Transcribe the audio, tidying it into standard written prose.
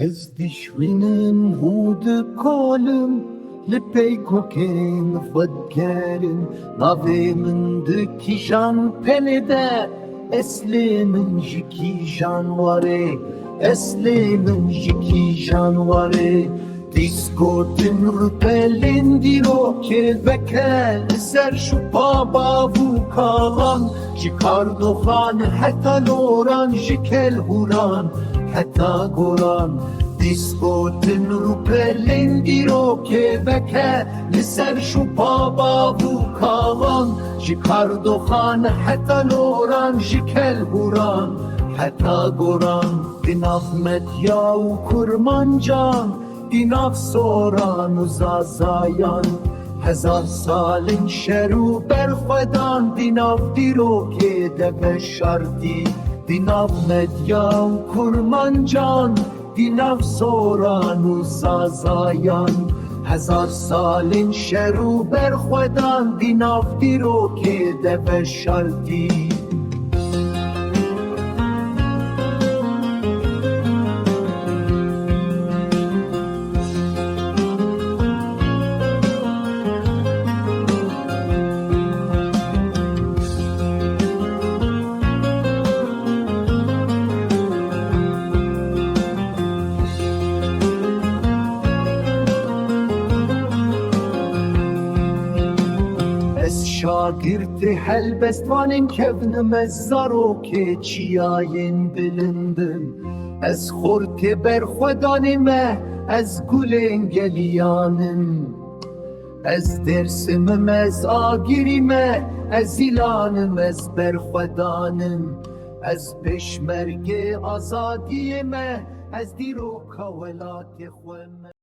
Ez dişvinin hûdê kalim li peykokên vedgerin navê min di kîjan pelê de eslê min ji kîjan warê eslê min ji kîjan warê Dîsgotin rûpelên dîrokê veke li ser şûpa bavû kalan ji kardoxan heta loran ji kelhûran heta goran Dîsgotin rûpelên dîrokê veke li ser şûpa bavû kalan ji kardoxan heta loran ji kelhûran heta goran di nav medya û kurmancan di nav soran û zazayan hezar salên şer û berxwedan di nav dîrokê de veşartî di nav medya û kurmancan di nav soran û zazayan hezar salên şer û berxwedan di nav dîrokê de veşartî Ez şagirtê helbestvanên kevnim ez zarokê çiyayên bilindim Ez xortê berxwedanê me ez gulên geliyanim Ez dersimim ez agirî me ez îlanim ez berxwedanim Ez pêşmergê azadiyê me ez dîroka welatê xwe me